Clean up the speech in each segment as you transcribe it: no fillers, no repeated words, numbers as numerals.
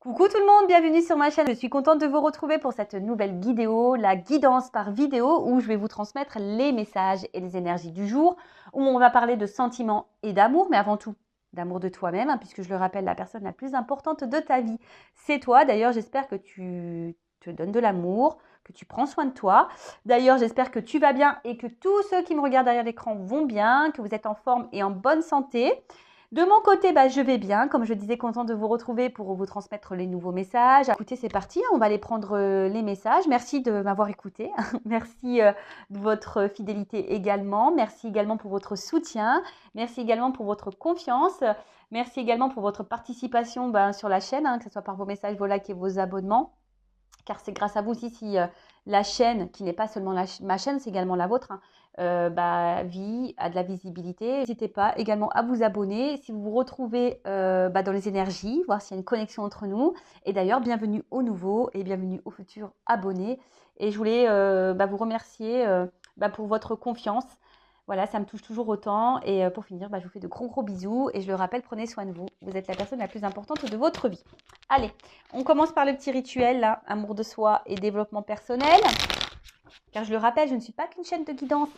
Coucou tout le monde, bienvenue sur ma chaîne. Je suis contente de vous retrouver pour cette nouvelle vidéo, la guidance par vidéo, où je vais vous transmettre les messages et les énergies du jour, où on va parler de sentiments et d'amour, mais avant tout d'amour de toi-même, puisque je le rappelle, la personne la plus importante de ta vie, c'est toi. D'ailleurs, j'espère que tu te donnes de l'amour, que tu prends soin de toi. D'ailleurs, j'espère que tu vas bien et que tous ceux qui me regardent derrière l'écran vont bien, que vous êtes en forme et en bonne santé. De mon côté, je vais bien. Comme je disais, content de vous retrouver pour vous transmettre les nouveaux messages. Écoutez, c'est parti. On va aller prendre les messages. Merci de m'avoir écouté. Merci de votre fidélité également. Merci également pour votre soutien. Merci également pour votre confiance. Merci également pour votre participation sur la chaîne, que ce soit par vos messages, vos likes et vos abonnements. Car c'est grâce à vous aussi si la chaîne, qui n'est pas seulement ma chaîne, c'est également la vôtre, vit, a de la visibilité. N'hésitez pas également à vous abonner si vous vous retrouvez dans les énergies, voir s'il y a une connexion entre nous. Et d'ailleurs, bienvenue aux nouveaux et bienvenue aux futurs abonnés. Et je voulais vous remercier pour votre confiance. Voilà, ça me touche toujours autant. Et pour finir, je vous fais de gros bisous. Et je le rappelle, prenez soin de vous. Vous êtes la personne la plus importante de votre vie. Allez, on commence par le petit rituel, là, amour de soi et développement personnel. Car je le rappelle, je ne suis pas qu'une chaîne de guidance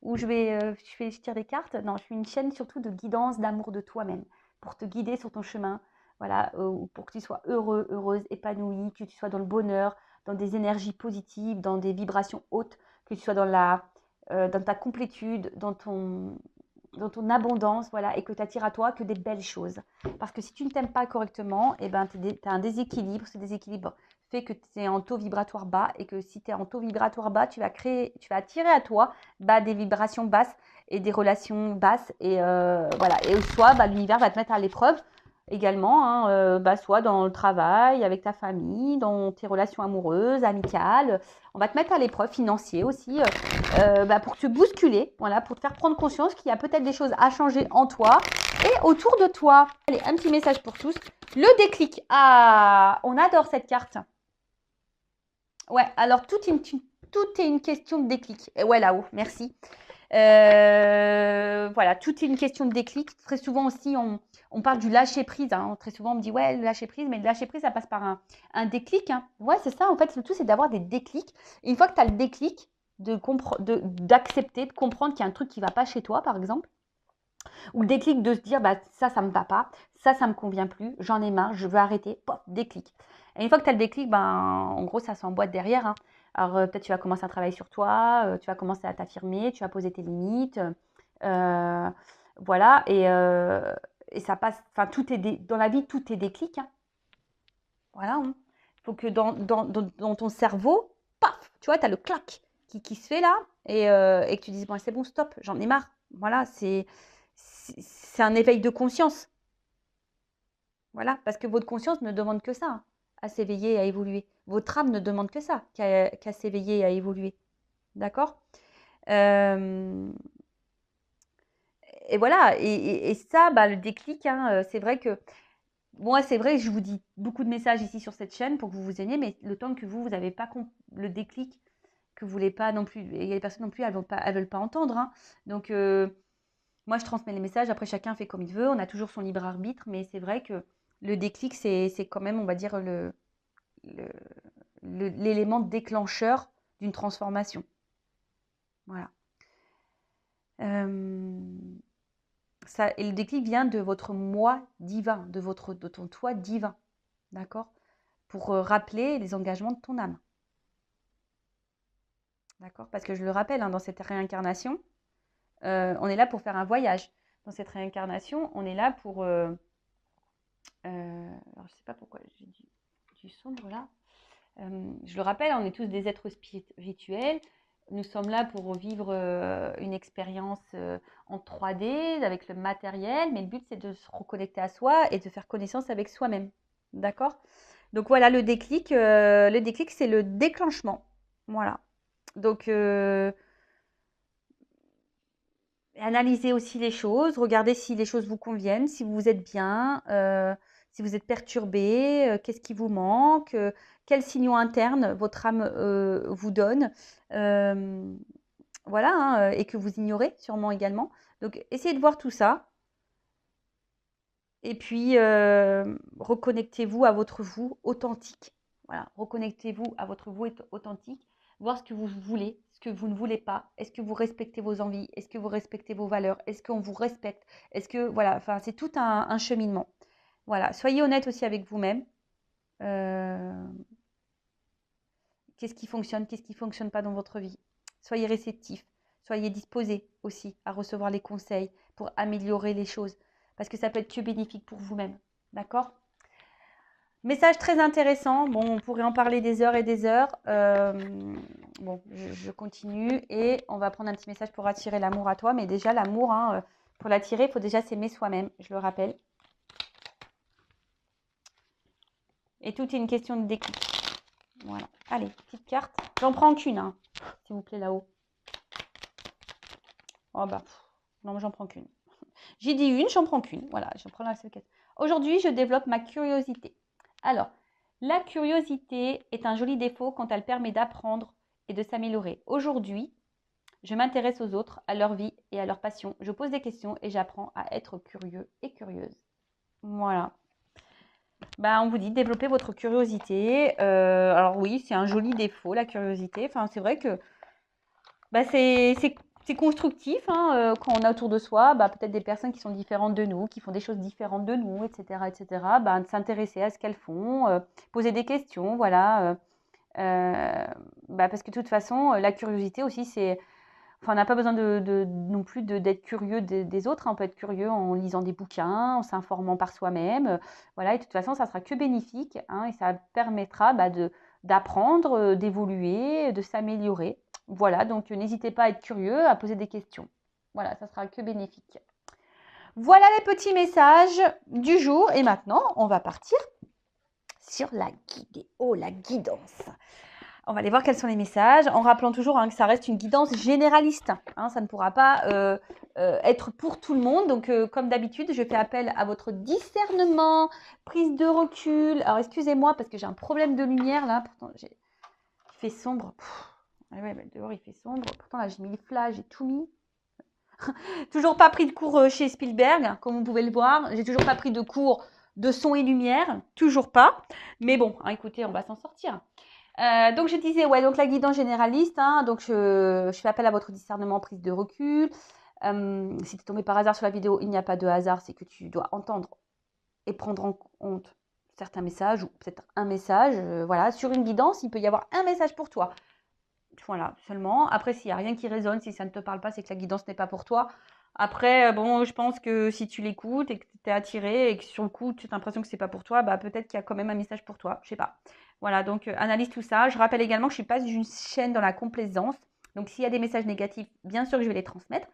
où je tire des cartes. Non, je suis une chaîne surtout de guidance, d'amour de toi-même, pour te guider sur ton chemin. Voilà, pour que tu sois heureux, heureuse, épanoui, que tu sois dans le bonheur, dans des énergies positives, dans des vibrations hautes, que tu sois dans ta complétude, dans ton abondance, voilà, et que tu attires à toi que des belles choses. Parce que si tu ne t'aimes pas correctement, tu as un déséquilibre. Ce déséquilibre fait que tu es en taux vibratoire bas, et que si tu es en taux vibratoire bas, tu vas attirer à toi des vibrations basses et des relations basses. Et voilà. Et soit l'univers va te mettre à l'épreuve également, soit dans le travail, avec ta famille, dans tes relations amoureuses, amicales. On va te mettre à l'épreuve, financier aussi, pour te bousculer, voilà, pour te faire prendre conscience qu'il y a peut-être des choses à changer en toi et autour de toi. Allez, un petit message pour tous. Le déclic. Ah, on adore cette carte. Ouais, alors tout est une question de déclic. Et ouais, là-haut, merci. Voilà, tout est une question de déclic. Très souvent aussi, on parle du lâcher prise. Très souvent, on me dit, ouais, le lâcher prise, mais le lâcher prise, ça passe par un déclic. Ouais, c'est ça. En fait, le tout, c'est d'avoir des déclics. Et une fois que tu as le déclic, d'accepter, de comprendre qu'il y a un truc qui ne va pas chez toi, par exemple, ou le déclic de se dire, ça me va pas, ça me convient plus, j'en ai marre, je veux arrêter, pop, déclic. Et une fois que tu as le déclic, en gros, ça s'emboîte derrière. Alors, peut-être tu vas commencer un travail sur toi, tu vas commencer à t'affirmer, tu vas poser tes limites. Voilà, et ça passe, tout est dans la vie, tout est déclic. Voilà. Il faut que dans ton cerveau, paf, tu vois, tu as le clac qui se fait là, et que tu dises, bon, c'est bon, stop, j'en ai marre. Voilà, c'est un éveil de conscience. Voilà, parce que votre conscience ne demande que ça, à s'éveiller et à évoluer. Votre âme ne demande que ça, qu'à s'éveiller et à évoluer. D'accord. Et voilà, et ça, le déclic, c'est vrai que moi, c'est vrai que je vous dis beaucoup de messages ici sur cette chaîne pour que vous vous ayez, mais le temps que vous n'avez pas le déclic, que vous voulez pas non plus, et il y a des personnes non plus, elles veulent pas entendre. Donc, moi, je transmets les messages, après chacun fait comme il veut, on a toujours son libre arbitre, mais c'est vrai que le déclic, c'est quand même, on va dire, l'élément déclencheur d'une transformation. Voilà. Et le déclic vient de votre moi divin, de ton toi divin, d'accord, pour rappeler les engagements de ton âme. D'accord. Parce que je le rappelle, dans cette réincarnation, on est là pour faire un voyage. Dans cette réincarnation, on est là pour... alors, je ne sais pas pourquoi j'ai du sombre là. Je le rappelle, on est tous des êtres spirituels. Nous sommes là pour vivre une expérience en 3D avec le matériel, mais le but, c'est de se reconnecter à soi et de faire connaissance avec soi-même. D'accord. Donc voilà, le déclic, c'est le déclenchement. Voilà. Donc, analysez aussi les choses, regardez si les choses vous conviennent, si vous êtes bien, si vous êtes perturbé, qu'est-ce qui vous manque, quels signaux internes votre âme vous donne, voilà, et que vous ignorez sûrement également. Donc, essayez de voir tout ça. Et puis, reconnectez-vous à votre vous authentique. Voilà, reconnectez-vous à votre vous authentique, voir ce que vous voulez, ce que vous ne voulez pas. Est-ce que vous respectez vos envies? Est-ce que vous respectez vos valeurs? Est-ce qu'on vous respecte? Est-ce que, voilà, enfin, c'est tout un cheminement. Voilà, soyez honnête aussi avec vous-même. Qu'est-ce qui fonctionne pas dans votre vie? Soyez réceptif, soyez disposé aussi à recevoir les conseils pour améliorer les choses, parce que ça peut être que bénéfique pour vous-même, d'accord? Message très intéressant, bon, on pourrait en parler des heures et des heures. Bon, je continue et on va prendre un petit message pour attirer l'amour à toi, mais déjà l'amour, hein, pour l'attirer, il faut déjà s'aimer soi-même, je le rappelle. Et tout est une question de déclic. Voilà. Allez, petite carte. J'en prends qu'une, hein, s'il vous plaît, là-haut. Oh bah, non, j'en prends qu'une. J'ai dit une, j'en prends qu'une. Voilà, j'en prends la seule carte. Aujourd'hui, je développe ma curiosité. Alors, la curiosité est un joli défaut quand elle permet d'apprendre et de s'améliorer. Aujourd'hui, je m'intéresse aux autres, à leur vie et à leurs passions. Je pose des questions et j'apprends à être curieux et curieuse. Voilà. Bah, on vous dit développer votre curiosité. Alors oui, c'est un joli défaut, la curiosité. Enfin, c'est vrai que bah, c'est constructif, hein, quand on a autour de soi bah, peut-être des personnes qui sont différentes de nous, qui font des choses différentes de nous, etc. etc. Bah, de s'intéresser à ce qu'elles font, poser des questions, voilà. Bah, parce que de toute façon, la curiosité aussi, c'est... Enfin, on n'a pas besoin non plus d'être curieux des autres, hein. On peut être curieux en lisant des bouquins, en s'informant par soi-même. Voilà, et de toute façon, ça sera que bénéfique, hein, et ça permettra bah, d'apprendre, d'évoluer, de s'améliorer. Voilà, donc n'hésitez pas à être curieux, à poser des questions. Voilà, ça sera que bénéfique. Voilà les petits messages du jour. Et maintenant, on va partir sur la guidéo, la guidance. On va aller voir quels sont les messages, en rappelant toujours hein, que ça reste une guidance généraliste. Hein, ça ne pourra pas être pour tout le monde. Donc, comme d'habitude, je fais appel à votre discernement, prise de recul. Alors, excusez-moi parce que j'ai un problème de lumière là. Pourtant, il fait sombre. Ouais, bah, dehors, il fait sombre. Pourtant, là, j'ai mis le flash, j'ai tout mis. Toujours pas pris de cours chez Spielberg, comme vous pouvez le voir. J'ai toujours pas pris de cours de son et lumière. Toujours pas. Mais bon, hein, écoutez, on va s'en sortir. Donc je disais, ouais, donc la guidance généraliste, hein, donc je fais appel à votre discernement, prise de recul. Si tu es tombé par hasard sur la vidéo, il n'y a pas de hasard, c'est que tu dois entendre et prendre en compte certains messages ou peut-être un message. Voilà, sur une guidance, il peut y avoir un message pour toi. Voilà, seulement. Après, s'il n'y a rien qui résonne, si ça ne te parle pas, c'est que la guidance n'est pas pour toi. Après, bon, je pense que si tu l'écoutes et que tu es attiré et que sur le coup, tu as l'impression que c'est pas pour toi, bah peut-être qu'il y a quand même un message pour toi. Je sais pas. Voilà, donc analyse tout ça. Je rappelle également que je suis pas une chaîne dans la complaisance. Donc s'il y a des messages négatifs, bien sûr que je vais les transmettre.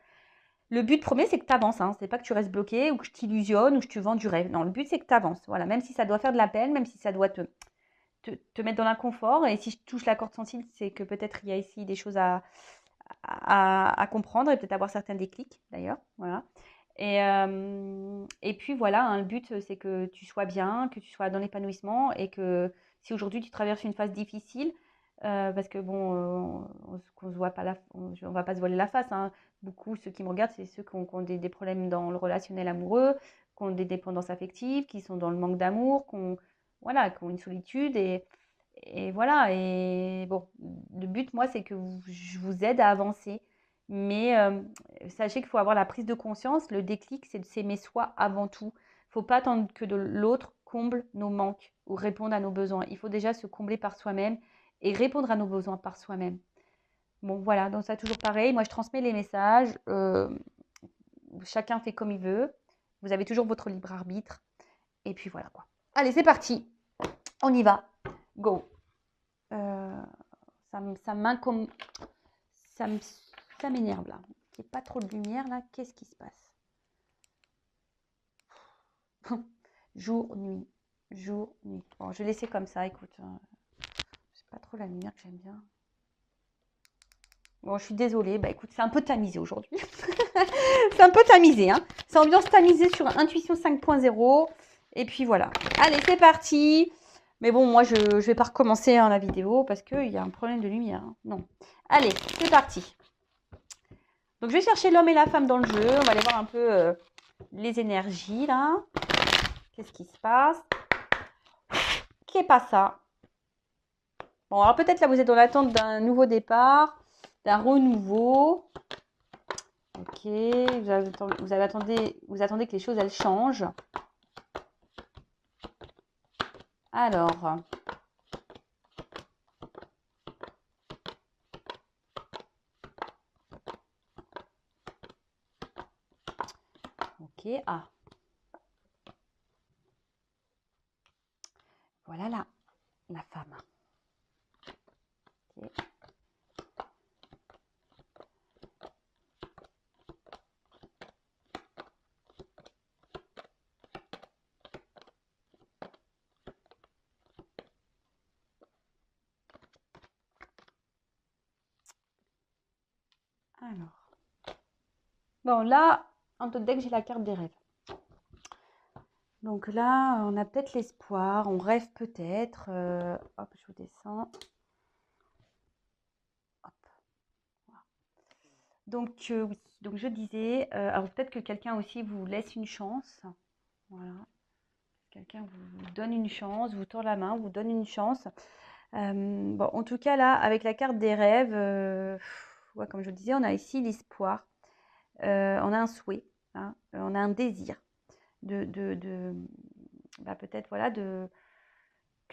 Le but premier, c'est que tu avances. Hein. C'est pas que tu restes bloqué ou que je t'illusionne ou que je te vends du rêve. Non, le but, c'est que tu avances. Voilà, même si ça doit faire de la peine, même si ça doit te mettre dans l'inconfort. Et si je touche la corde sensible, c'est que peut-être il y a ici des choses à comprendre et peut-être avoir certains déclics d'ailleurs. Voilà. Et puis voilà, hein, le but c'est que tu sois bien, que tu sois dans l'épanouissement et que si aujourd'hui tu traverses une phase difficile, parce que bon, on se voit pas on va pas se voiler la face. Hein. Beaucoup, ceux qui me regardent, c'est ceux qui ont des problèmes dans le relationnel amoureux, qui ont des dépendances affectives, qui sont dans le manque d'amour, voilà, qui ont une solitude et voilà. Et bon, le but, moi, c'est que je vous aide à avancer. Mais sachez qu'il faut avoir la prise de conscience. Le déclic, c'est de s'aimer soi avant tout. Il ne faut pas attendre que de l'autre comble nos manques ou réponde à nos besoins. Il faut déjà se combler par soi-même et répondre à nos besoins par soi-même. Bon, voilà, donc ça toujours pareil. Moi, je transmets les messages. Chacun fait comme il veut. Vous avez toujours votre libre arbitre. Et puis voilà quoi. Allez, c'est parti. On y va. Go. Ça m'énerve là. Il n'y a pas trop de lumière là. Qu'est-ce qui se passe? Jour, nuit. Jour, nuit. Bon, je vais laisser comme ça, écoute. C'est pas trop la lumière que j'aime bien. Bon, je suis désolée. Bah écoute, c'est un peu tamisé aujourd'hui. C'est un peu tamisé, hein. C'est ambiance tamisée sur Intuition 5.0. Et puis voilà. Allez, c'est parti. Mais bon, moi, je ne vais pas recommencer hein, la vidéo parce qu'il y a un problème de lumière. Hein. Non. Allez, c'est parti. Donc, je vais chercher l'homme et la femme dans le jeu. On va aller voir un peu les énergies, là. Qu'est-ce qui se passe? Qui est pas ça? Bon, alors peut-être là, vous êtes dans l'attente d'un nouveau départ, d'un renouveau. Ok, vous attendez que les choses, elles changent. Alors, ok, ah, voilà la femme. Okay. Alors, bon là, en tout deck, j'ai la carte des rêves. Donc là, on a peut-être l'espoir, on rêve peut-être. Hop, je vous descends. Hop. Voilà. Donc oui, donc je disais, alors peut-être que quelqu'un aussi vous laisse une chance. Voilà. Quelqu'un vous donne une chance, vous tord la main, vous donne une chance. Bon, en tout cas, là, avec la carte des rêves, ouais, comme je le disais, on a ici l'espoir. On a un souhait, hein, on a un désir bah, peut-être voilà, que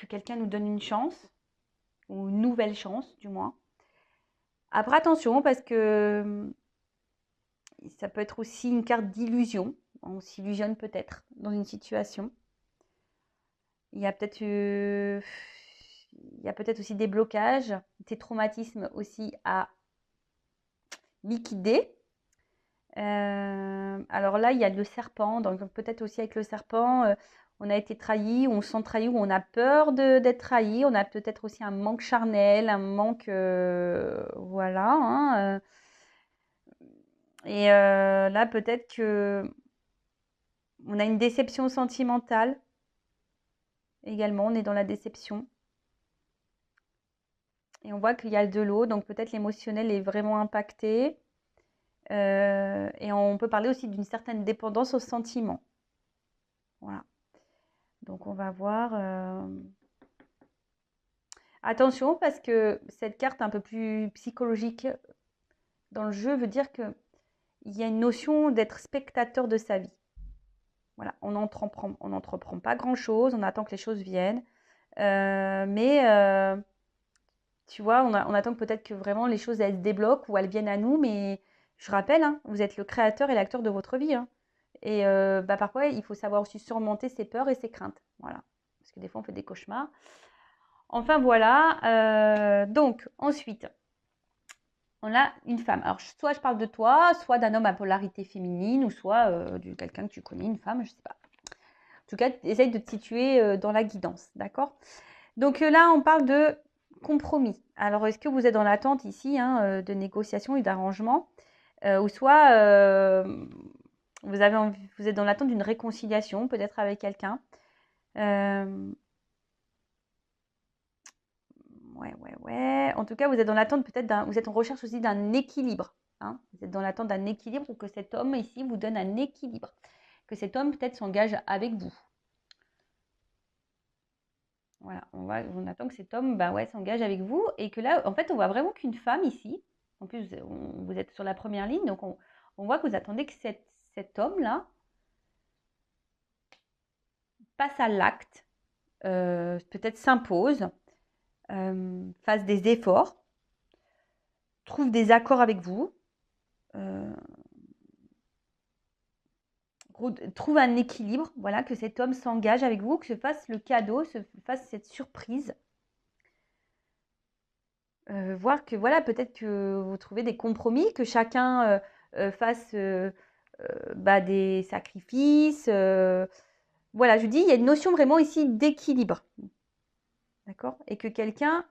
quelqu'un nous donne une chance, ou une nouvelle chance, du moins. Après, attention, parce que ça peut être aussi une carte d'illusion. On s'illusionne peut-être dans une situation. Il y a peut-être aussi des blocages, des traumatismes aussi à liquider. Alors là, il y a le serpent, donc peut-être aussi avec le serpent, on a été trahi, on se sent trahi, ou on a peur d'être trahi, on a peut-être aussi un manque charnel, un manque, voilà, hein, et là, peut-être que on a une déception sentimentale également, on est dans la déception. Et on voit qu'il y a de l'eau, donc peut-être l'émotionnel est vraiment impacté. Et on peut parler aussi d'une certaine dépendance au sentiment. Voilà. Donc on va voir. Attention, parce que cette carte un peu plus psychologique dans le jeu veut dire qu'il y a une notion d'être spectateur de sa vie. Voilà, on n'entreprend pas grand-chose, on attend que les choses viennent. Mais tu vois, on attend peut-être que vraiment les choses elles se débloquent ou elles viennent à nous. Mais je rappelle, hein, vous êtes le créateur et l'acteur de votre vie. Hein. Et bah, parfois, il faut savoir aussi surmonter ses peurs et ses craintes. Voilà. Parce que des fois, on fait des cauchemars. Enfin, voilà. Donc, ensuite, on a une femme. Alors, soit je parle de toi, soit d'un homme à polarité féminine, ou soit de quelqu'un que tu connais, une femme, je ne sais pas. En tout cas, essaye de te situer dans la guidance, d'accord? Donc là, on parle de compromis. Alors, est-ce que vous êtes dans l'attente ici hein, de négociations et d'arrangements ou soit vous êtes dans l'attente d'une réconciliation, peut-être avec quelqu'un. Ouais. En tout cas, vous êtes dans l'attente peut-être vous êtes en recherche aussi d'un équilibre. Hein. Vous êtes dans l'attente d'un équilibre ou que cet homme ici vous donne un équilibre. Que cet homme peut-être s'engage avec vous. Voilà, on attend que cet homme bah ouais, s'engage avec vous et que là, en fait, on voit vraiment qu'une femme ici, en plus, vous êtes sur la première ligne, donc on voit que vous attendez que cet homme-là passe à l'acte, peut-être s'impose, fasse des efforts, trouve des accords avec vous, trouve un équilibre, voilà, que cet homme s'engage avec vous, que se fasse le cadeau, se fasse cette surprise. Voir que voilà, peut-être que vous trouvez des compromis, que chacun fasse bah, des sacrifices. Voilà, je dis, il y a une notion vraiment ici d'équilibre. D'accord? Et que quelqu'un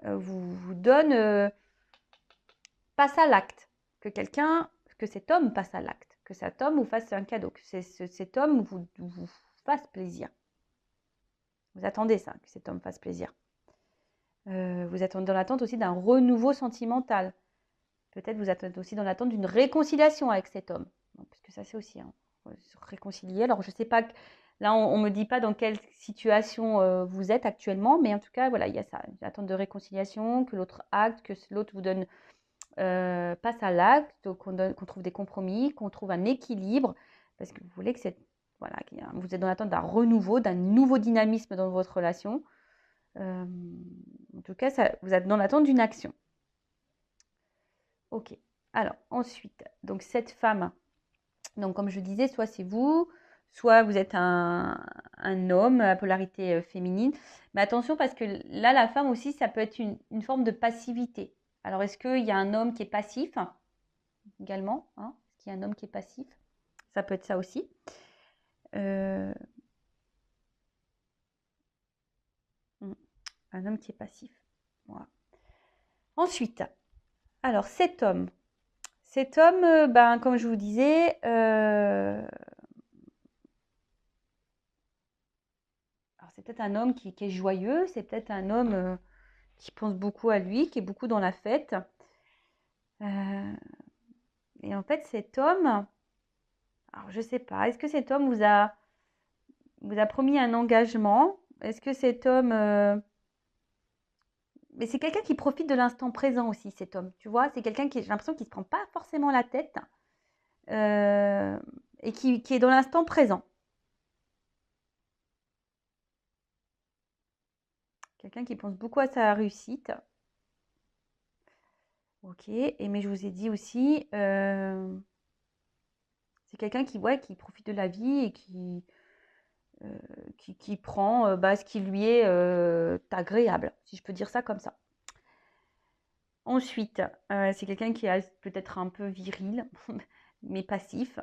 vous donne, passe à l'acte. Que cet homme passe à l'acte. Que cet homme vous fasse un cadeau. Que cet homme vous fasse plaisir. Vous attendez ça, que cet homme fasse plaisir. Vous êtes dans l'attente aussi d'un renouveau sentimental. Peut-être vous êtes aussi dans l'attente d'une réconciliation avec cet homme. Parce que ça, c'est aussi se réconcilier. Alors, je ne sais pas Là, on ne me dit pas dans quelle situation vous êtes actuellement, mais en tout cas, voilà, il y a ça. Attente de réconciliation, que l'autre acte, que l'autre vous donne, passe à l'acte, qu'on trouve des compromis, qu'on trouve un équilibre, parce que vous voulez que voilà, vous êtes dans l'attente d'un renouveau, d'un nouveau dynamisme dans votre relation. En tout cas, vous êtes dans l'attente d'une action. Ok. Alors, ensuite, donc cette femme, donc comme je disais, soit c'est vous, soit vous êtes un homme à polarité féminine. Mais attention, parce que là, la femme aussi, ça peut être une forme de passivité. Alors, est-ce qu'il y a un homme qui est passif également, hein? Est-ce qu'il y a un homme qui est passif? Ça peut être ça aussi. Un homme qui est passif. Voilà. Ensuite, alors cet homme, ben, comme je vous disais, alors c'est peut-être un homme qui est joyeux, c'est peut-être un homme qui pense beaucoup à lui, qui est beaucoup dans la fête. Et en fait, cet homme, alors je sais pas, est-ce que cet homme vous a promis un engagement? Est-ce que cet homme... Mais c'est quelqu'un qui profite de l'instant présent aussi, cet homme. Tu vois, c'est quelqu'un qui, j'ai l'impression qu'il ne se prend pas forcément la tête et qui est dans l'instant présent. Quelqu'un qui pense beaucoup à sa réussite. Ok, et mais je vous ai dit aussi, c'est quelqu'un qui profite de la vie et qui prend ce qui lui est agréable, si je peux dire ça comme ça. Ensuite, c'est quelqu'un qui est peut-être un peu viril, mais passif.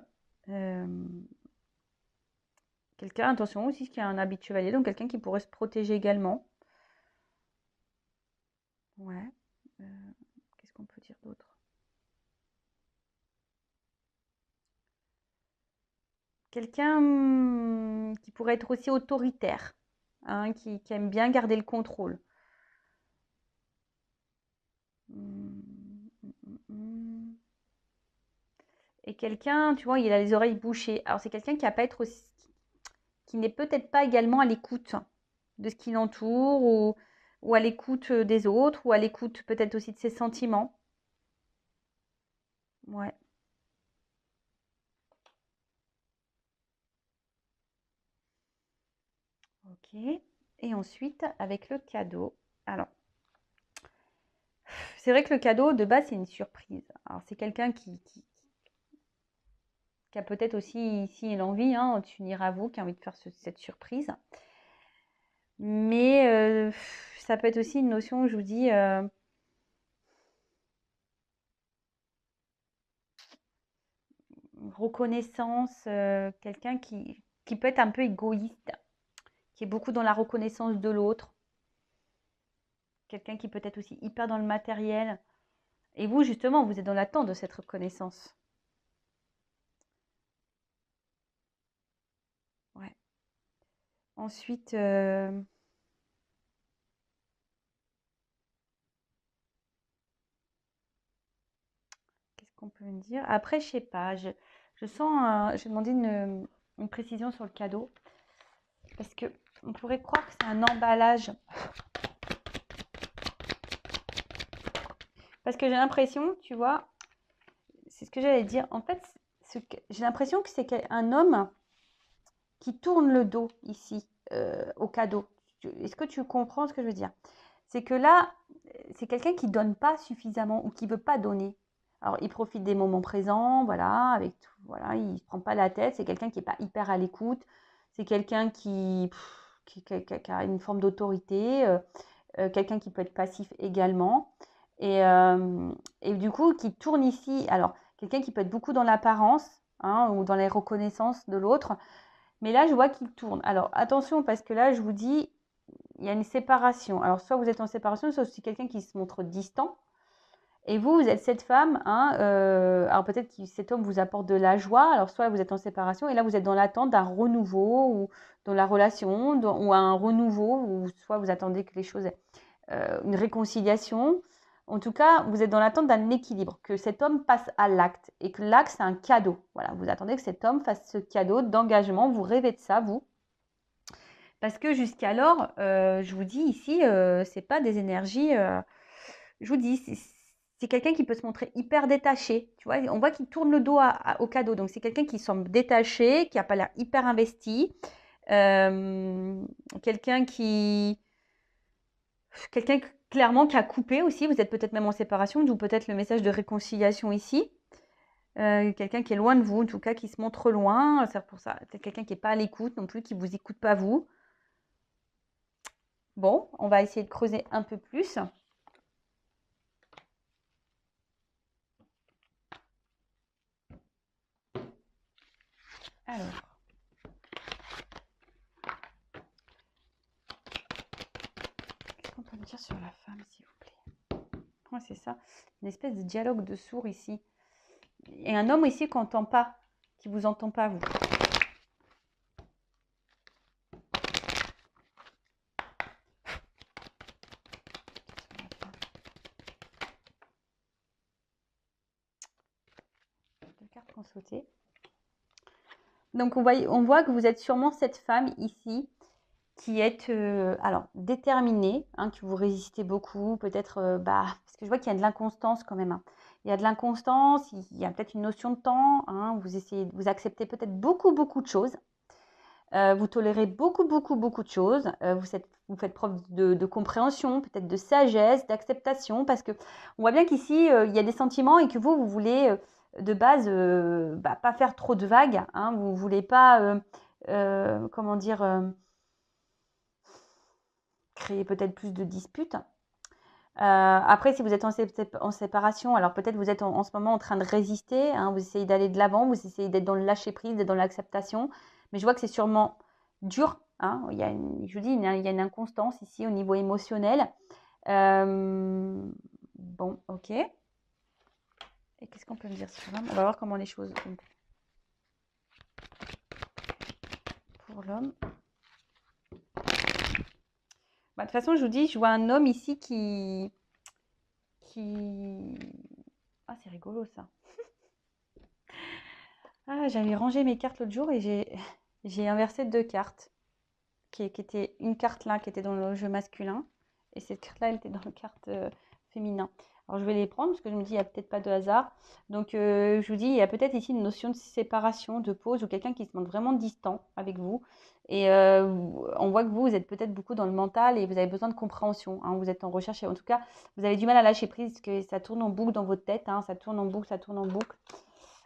Quelqu'un, attention aussi, qui a un habit de chevalier, donc quelqu'un qui pourrait se protéger également. Ouais. Qu'est-ce qu'on peut dire d'autre? Quelqu'un qui pourrait être aussi autoritaire, hein, qui aime bien garder le contrôle. Et quelqu'un, tu vois, il a les oreilles bouchées. Alors c'est quelqu'un qui a pas être aussi, qui n'est peut-être pas également à l'écoute de ce qui l'entoure ou à l'écoute des autres ou à l'écoute peut-être aussi de ses sentiments. Ouais. Ok. Et ensuite, avec le cadeau. Alors, c'est vrai que le cadeau, de base, c'est une surprise. Alors, c'est quelqu'un qui a peut-être aussi, ici l'envie, hein, de s'unir à vous, qui a envie de faire cette surprise. Mais ça peut être aussi une notion, je vous dis, reconnaissance, quelqu'un qui peut être un peu égoïste, qui est beaucoup dans la reconnaissance de l'autre, quelqu'un qui peut être aussi hyper dans le matériel. Et vous, justement, vous êtes dans l'attente de cette reconnaissance. Ouais. Ensuite, qu'est-ce qu'on peut me dire? Après, je sais pas, je sens, j'ai demandé une précision sur le cadeau, parce que on pourrait croire que c'est un emballage. Parce que j'ai l'impression, tu vois, c'est ce que j'allais dire. En fait, j'ai l'impression que c'est un homme qui tourne le dos ici au cadeau. Est-ce que tu comprends ce que je veux dire? C'est que là, c'est quelqu'un qui donne pas suffisamment ou qui veut pas donner. Alors, il profite des moments présents, voilà, avec tout, voilà, il se prend pas la tête. C'est quelqu'un qui est pas hyper à l'écoute. C'est quelqu'un qui a une forme d'autorité, quelqu'un qui peut être passif également. Et, euh, et du coup, qui tourne ici. Alors, quelqu'un qui peut être beaucoup dans l'apparence, hein, ou dans les reconnaissances de l'autre. Mais là, je vois qu'il tourne. Alors, attention, parce que là, je vous dis, il y a une séparation. Alors, soit vous êtes en séparation, soit c'est quelqu'un qui se montre distant. Et vous, vous êtes cette femme, hein, alors peut-être que cet homme vous apporte de la joie, alors soit vous êtes en séparation, et là vous êtes dans l'attente d'un renouveau, ou dans la relation, ou un renouveau, ou soit vous attendez que les choses, une réconciliation. En tout cas, vous êtes dans l'attente d'un équilibre, que cet homme passe à l'acte, et que l'acte c'est un cadeau. Voilà, vous attendez que cet homme fasse ce cadeau d'engagement, vous rêvez de ça, vous. Parce que jusqu'alors, je vous dis ici, c'est pas des énergies, je vous dis, c'est quelqu'un qui peut se montrer hyper détaché. Tu vois, on voit qu'il tourne le dos au cadeau. Donc, c'est quelqu'un qui semble détaché, qui n'a pas l'air hyper investi. Quelqu'un quelqu'un clairement qui a coupé aussi. Vous êtes peut-être même en séparation, d'où peut-être le message de réconciliation ici. Quelqu'un qui est loin de vous, en tout cas qui se montre loin. C'est pour ça. Peut-être quelqu'un qui n'est pas à l'écoute non plus, qui ne vous écoute pas vous. Bon, on va essayer de creuser un peu plus. Alors. Qu'est-ce qu'on peut me dire sur la femme, s'il vous plaît? Ouais, c'est ça. Une espèce de dialogue de sourds ici. Et un homme ici qu'on n'entend pas, qui vous entend pas, vous. Deux cartes qu'on sauté. Donc, on voit que vous êtes sûrement cette femme ici qui est alors déterminée, hein, que vous résistez beaucoup, peut-être, parce que je vois qu'il y a de l'inconstance quand même. Hein. Il y a de l'inconstance, il y a peut-être une notion de temps, hein, vous acceptez peut-être beaucoup de choses. Vous tolérez beaucoup de choses. Vous faites preuve de compréhension, peut-être de sagesse, d'acceptation, parce que on voit bien qu'ici, il y a des sentiments et que vous voulez de base pas faire trop de vagues. Hein, vous ne voulez pas, comment dire, créer peut-être plus de disputes. Après, si vous êtes en séparation, alors peut-être vous êtes en ce moment en train de résister, hein, vous essayez d'aller de l'avant, vous essayez d'être dans le lâcher-prise, d'être dans l'acceptation, mais je vois que c'est sûrement dur. Hein, je vous dis, il y a une inconstance ici au niveau émotionnel. Bon, ok. Et qu'est-ce qu'on peut me dire sur l'homme? On va voir comment les choses sont pour l'homme. De toute façon, je vous dis, je vois un homme ici qui... Ah, c'est rigolo ça. Ah, j'avais rangé mes cartes l'autre jour et j'ai inversé deux cartes. Qui était une carte là qui était dans le jeu masculin et cette carte là elle était dans le carte féminin. Alors je vais les prendre parce que je me dis il n'y a peut-être pas de hasard. Donc je vous dis il y a peut-être ici une notion de séparation, de pause ou quelqu'un qui se montre vraiment distant avec vous. Et on voit que vous êtes peut-être beaucoup dans le mental et vous avez besoin de compréhension. Hein, vous êtes en recherche et en tout cas vous avez du mal à lâcher prise parce que ça tourne en boucle dans votre tête. Hein, ça tourne en boucle, ça tourne en boucle.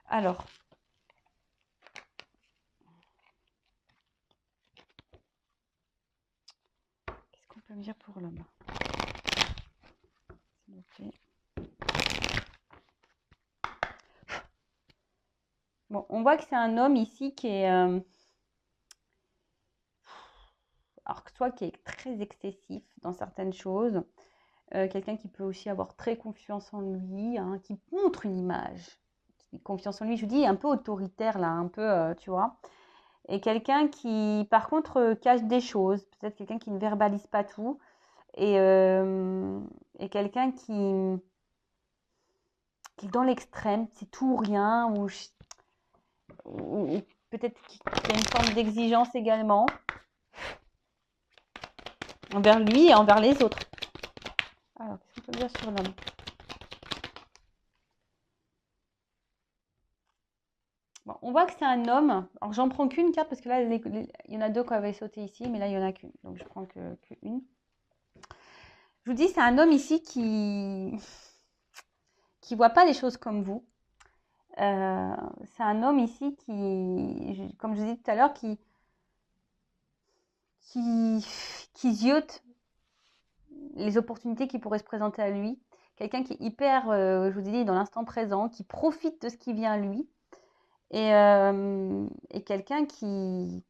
Alors. Qu'est-ce qu'on peut me dire pour l'homme? S'il vous plaît. Bon, on voit que c'est un homme ici qui est, alors soit qui est très excessif dans certaines choses, quelqu'un qui peut aussi avoir très confiance en lui, hein, qui montre une image, confiance en lui, je vous dis, un peu autoritaire là, un peu, tu vois, et quelqu'un qui, par contre, cache des choses, peut-être quelqu'un qui ne verbalise pas tout, et quelqu'un qui est dans l'extrême, c'est tout ou rien, ou peut-être qu'il y a une forme d'exigence également envers lui et envers les autres. Alors, qu'est-ce qu'on peut dire sur l'homme? Bon, on voit que c'est un homme. Alors, j'en prends qu'une carte parce que là, il y en a deux qui avaient sauté ici, mais là, il n'y en a qu'une. Donc, je prends qu'une. Je vous dis, c'est un homme ici qui voit pas les choses comme vous. C'est un homme ici qui, comme je vous dis tout à l'heure, qui ziote les opportunités qui pourraient se présenter à lui. Quelqu'un qui est hyper, je vous dis, dans l'instant présent, qui profite de ce qui vient à lui. Et quelqu'un qui...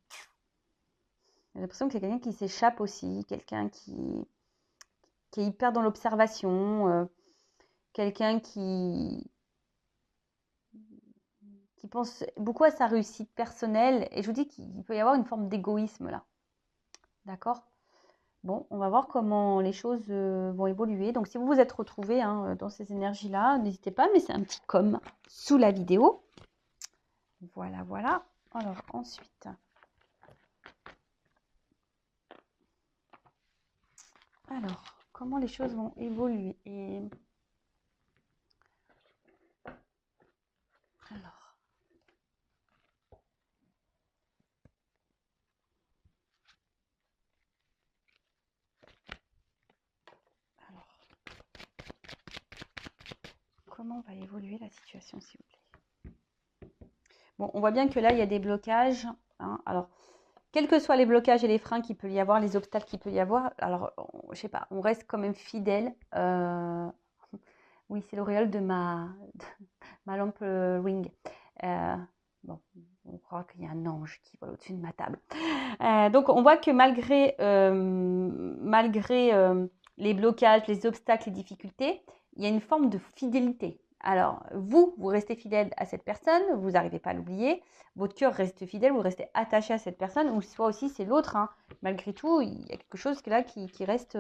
J'ai l'impression que c'est quelqu'un qui s'échappe aussi, quelqu'un qui est hyper dans l'observation, quelqu'un qui pense beaucoup à sa réussite personnelle. Et je vous dis qu'il peut y avoir une forme d'égoïsme là. D'accord? Bon, on va voir comment les choses vont évoluer. Donc, si vous vous êtes retrouvés hein, dans ces énergies-là, n'hésitez pas, mais c'est un petit com sous la vidéo. Voilà, voilà. Alors, ensuite, Alors, comment les choses vont évoluer? Alors, comment va évoluer la situation, s'il vous plaît? Bon, on voit bien que là, il y a des blocages. Hein. Alors, quels que soient les blocages et les freins qu'il peut y avoir, les obstacles qu'il peut y avoir, alors, je sais pas, on reste quand même fidèle. Oui, c'est l'auréole de ma lampe ring. Bon, on croit qu'il y a un ange qui vole au-dessus de ma table. Donc, on voit que malgré les blocages, les obstacles, les difficultés, il y a une forme de fidélité. Alors, vous restez fidèle à cette personne, vous n'arrivez pas à l'oublier, votre cœur reste fidèle, vous restez attaché à cette personne, ou soit aussi c'est l'autre. Hein. Malgré tout, il y a quelque chose là qui reste,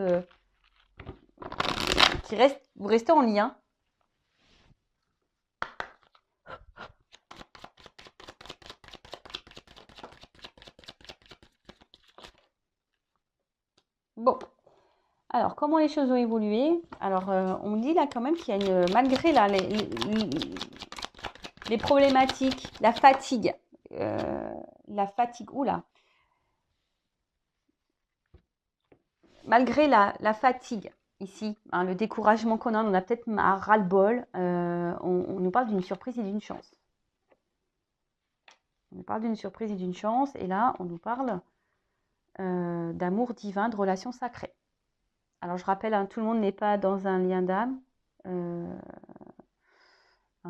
vous restez en lien. Bon, alors comment les choses ont évolué? Alors, on dit là quand même qu'il y a malgré là, les problématiques, la fatigue, oula, malgré la fatigue ici, hein, le découragement qu'on a, on a peut-être un ras-le-bol, on nous parle d'une surprise et d'une chance. On nous parle d'une surprise et d'une chance, et là, on nous parle d'amour divin, de relations sacrées. Alors, je rappelle, hein, tout le monde n'est pas dans un lien d'âme. Hein,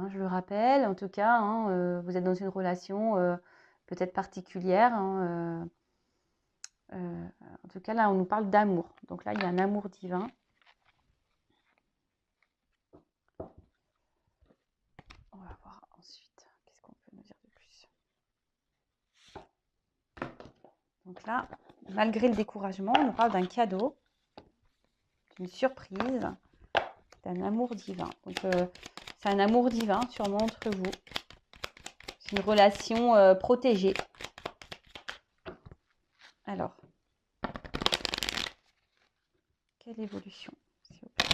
je le rappelle, en tout cas, hein, vous êtes dans une relation peut-être particulière. Hein, en tout cas, là, on nous parle d'amour. Donc là, il y a un amour divin. On va voir ensuite. Qu'est-ce qu'on peut nous dire de plus? Donc là, malgré le découragement, on nous parle d'un cadeau, d'une surprise, d'un amour divin. Donc, c'est un amour divin, sûrement entre vous. C'est une relation protégée. Alors, quelle évolution, s'il vous plaît?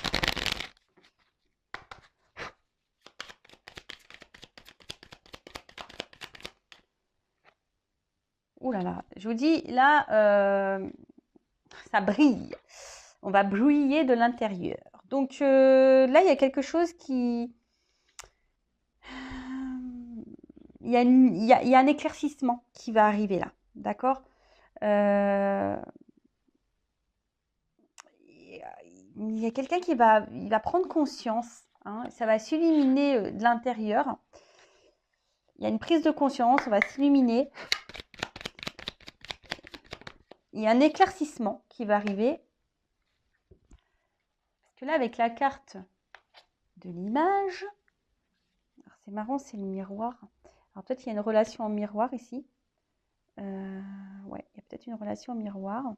Ouh là là, je vous dis, là, ça brille. On va briller de l'intérieur. Donc là, il y a quelque chose qui... Il y a un éclaircissement qui va arriver là, d'accord? Il y a quelqu'un qui va prendre conscience, hein, ça va s'illuminer de l'intérieur. Il y a une prise de conscience, on va s'illuminer. Il y a un éclaircissement qui va arriver. Parce que là, avec la carte de l'image, c'est marrant, c'est le miroir. Alors peut-être qu'il y a une relation en miroir ici. Ouais, il y a peut-être une relation en miroir.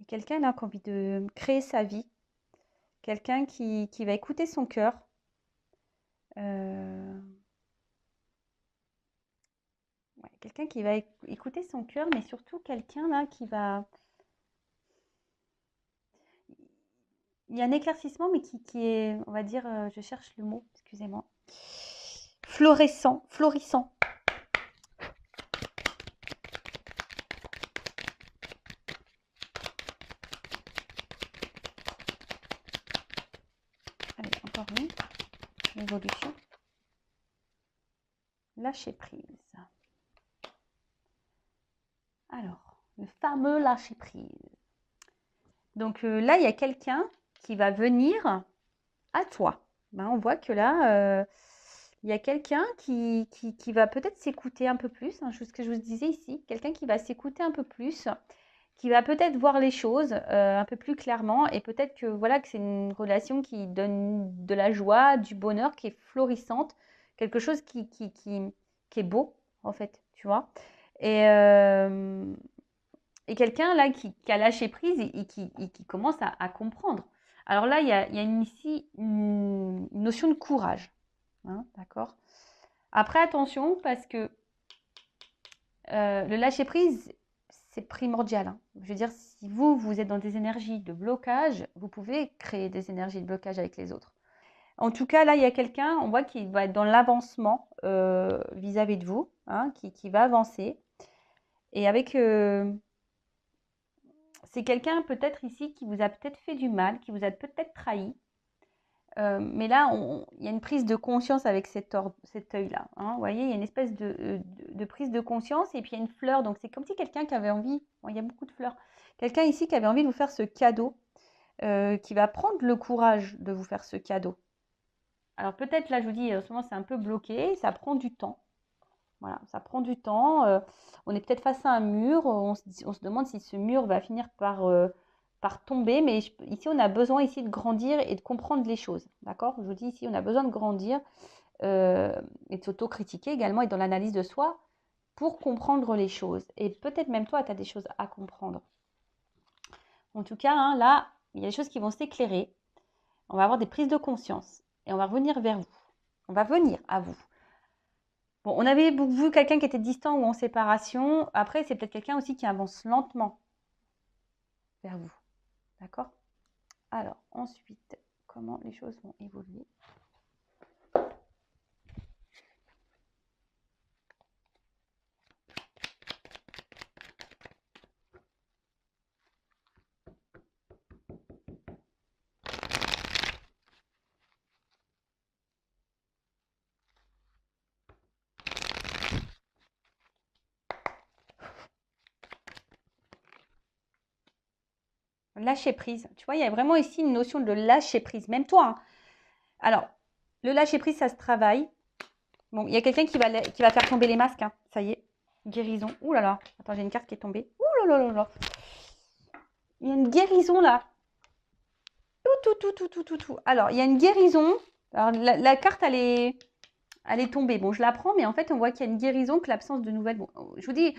Et quelqu'un là qui a envie de créer sa vie. Quelqu'un qui va écouter son cœur. Ouais, quelqu'un qui va écouter son cœur, mais surtout quelqu'un là qui va... Il y a un éclaircissement, mais qui est, on va dire, je cherche le mot, excusez-moi. Florissant. Allez, encore une évolution. Lâcher prise. Alors, le fameux lâcher prise. Donc là, il y a quelqu'un qui va venir à toi. Ben, on voit que là, il y a quelqu'un qui va peut-être s'écouter un peu plus, hein, ce que je vous disais ici, quelqu'un qui va s'écouter un peu plus, qui va peut-être voir les choses un peu plus clairement, et peut-être que voilà que c'est une relation qui donne de la joie, du bonheur, qui est florissante, quelque chose qui est beau en fait, tu vois. Et quelqu'un là qui a lâché prise et qui commence à comprendre. Alors là, il y a ici une notion de courage. Hein, d'accord? Après, attention, parce que le lâcher prise, c'est primordial, hein. Je veux dire, si vous êtes dans des énergies de blocage, vous pouvez créer des énergies de blocage avec les autres. En tout cas, là, il y a quelqu'un, on voit qu'il va être dans l'avancement vis-à-vis de vous, hein, qui va avancer. Et avec... c'est quelqu'un peut-être ici qui vous a peut-être fait du mal, qui vous a peut-être trahi. Mais là, il y a une prise de conscience avec cet œil-là, hein. Vous voyez, il y a une espèce de prise de conscience et puis il y a une fleur. Donc, c'est comme si quelqu'un qui avait envie, bon, il y a beaucoup de fleurs, quelqu'un ici qui avait envie de vous faire ce cadeau, qui va prendre le courage de vous faire ce cadeau. Alors, peut-être, là, je vous dis, en ce moment, c'est un peu bloqué, ça prend du temps. Voilà, ça prend du temps. On est peut-être face à un mur. On se demande si ce mur va finir par tomber. Mais ici, on a besoin ici de grandir et de comprendre les choses. D'accord? Je vous dis ici, on a besoin de grandir et de s'autocritiquer également et dans l'analyse de soi pour comprendre les choses. Et peut-être même toi, tu as des choses à comprendre. En tout cas, hein, là, il y a des choses qui vont s'éclairer. On va avoir des prises de conscience et on va revenir vers vous. On va venir à vous. Bon, on avait vu quelqu'un qui était distant ou en séparation. Après, c'est peut-être quelqu'un aussi qui avance lentement vers vous. D'accord? Alors, ensuite, comment les choses vont évoluer? Lâcher prise. Tu vois, il y a vraiment ici une notion de lâcher prise. Même toi, hein. Alors, le lâcher prise, ça se travaille. Bon, il y a quelqu'un qui va faire tomber les masques, hein. Ça y est. Guérison. Ouh là là. Attends, j'ai une carte qui est tombée. Ouh là là là là. Il y a une guérison là. Tout. Alors, il y a une guérison. Alors, la carte, elle est tombée. Bon, je la prends, mais en fait, on voit qu'il y a une guérison, que l'absence de nouvelles. Bon, je vous dis,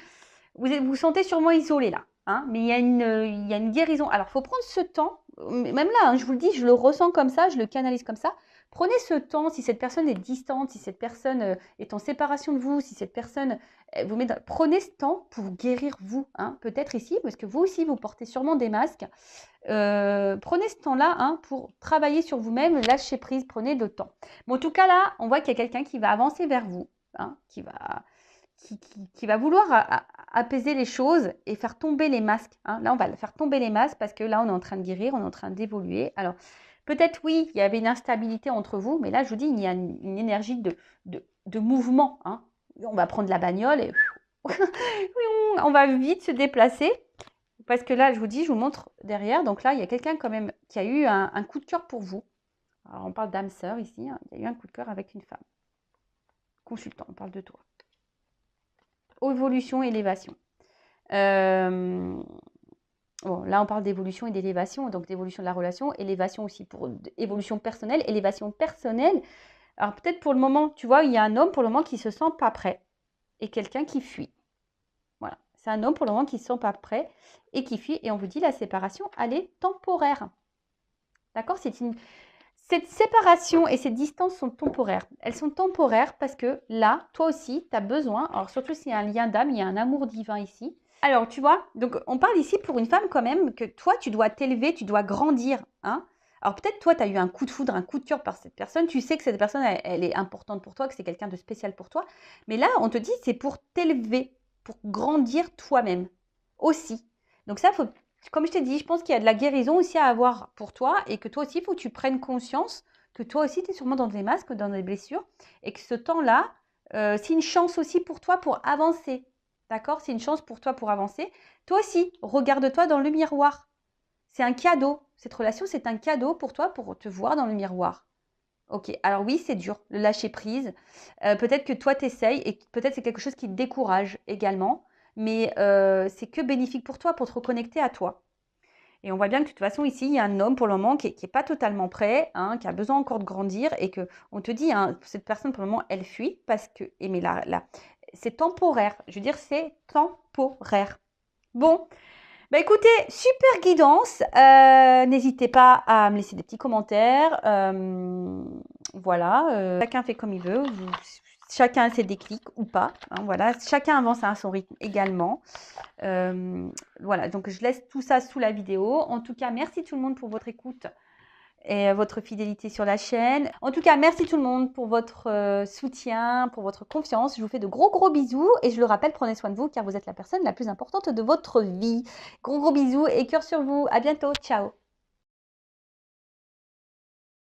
vous sentez sûrement isolé là, hein, mais il y a une guérison. Alors, il faut prendre ce temps. Même là, hein, je vous le dis, je le ressens comme ça, je le canalise comme ça. Prenez ce temps, si cette personne est distante, si cette personne est en séparation de vous, si cette personne vous met prenez ce temps pour guérir vous, hein, peut-être ici, parce que vous aussi, vous portez sûrement des masques. Prenez ce temps-là, hein, pour travailler sur vous-même, lâcher prise, prenez le temps. Bon, en tout cas, là, on voit qu'il y a quelqu'un qui va avancer vers vous, hein, qui va vouloir apaiser les choses et faire tomber les masques, hein. Là, on va faire tomber les masques parce que là, on est en train de guérir, on est en train d'évoluer. Alors, peut-être, oui, il y avait une instabilité entre vous, mais là, je vous dis, il y a une énergie de mouvement, hein. On va prendre la bagnole et on va vite se déplacer. Parce que là, je vous dis, je vous montre derrière. Donc là, il y a quelqu'un quand même qui a eu un coup de cœur pour vous. Alors, on parle d'âme sœur ici, hein. Il y a eu un coup de cœur avec une femme. Consultant, on parle de toi. Évolution, élévation. Bon, là, on parle d'évolution et d'élévation, donc d'évolution de la relation, élévation aussi pour évolution personnelle, élévation personnelle. Alors, peut-être pour le moment, tu vois, il y a un homme pour le moment qui ne se sent pas prêt et quelqu'un qui fuit. Voilà, c'est un homme pour le moment qui ne se sent pas prêt et qui fuit. Et on vous dit, la séparation, elle est temporaire. D'accord? Cette séparation et ces distances sont temporaires. Elles sont temporaires parce que là, toi aussi, tu as besoin, alors surtout s'il y a un lien d'âme, il y a un amour divin ici. Alors, tu vois, donc on parle ici pour une femme quand même que toi, tu dois t'élever, tu dois grandir, hein. Alors peut-être toi, tu as eu un coup de foudre, un coup de cœur par cette personne. Tu sais que cette personne, elle est importante pour toi, que c'est quelqu'un de spécial pour toi. Mais là, on te dit, c'est pour t'élever, pour grandir toi-même aussi. Donc ça, comme je t'ai dit, je pense qu'il y a de la guérison aussi à avoir pour toi et que toi aussi, il faut que tu prennes conscience que toi aussi, tu es sûrement dans des masques, dans des blessures et que ce temps-là, c'est une chance aussi pour toi pour avancer. D'accord? C'est une chance pour toi pour avancer. Toi aussi, regarde-toi dans le miroir. C'est un cadeau. Cette relation, c'est un cadeau pour toi pour te voir dans le miroir. Ok, alors oui, c'est dur, le lâcher prise. Peut-être que toi, tu essayes et peut-être c'est quelque chose qui te décourage également. Mais c'est que bénéfique pour toi, pour te reconnecter à toi. Et on voit bien que de toute façon, ici, il y a un homme pour le moment qui n'est pas totalement prêt, hein, qui a besoin encore de grandir et qu'on te dit, hein, cette personne pour le moment, elle fuit parce que, mais là, c'est temporaire. Je veux dire, c'est temporaire. Bon, bah écoutez, super guidance. N'hésitez pas à me laisser des petits commentaires. Voilà, chacun fait comme il veut. chacun a ses déclics ou pas. Hein, voilà, chacun avance à son rythme également. Voilà, donc je laisse tout ça sous la vidéo. En tout cas, merci tout le monde pour votre écoute et votre fidélité sur la chaîne. En tout cas, merci tout le monde pour votre soutien, pour votre confiance. Je vous fais de gros bisous et je le rappelle, prenez soin de vous car vous êtes la personne la plus importante de votre vie. Gros bisous et cœur sur vous. À bientôt. Ciao.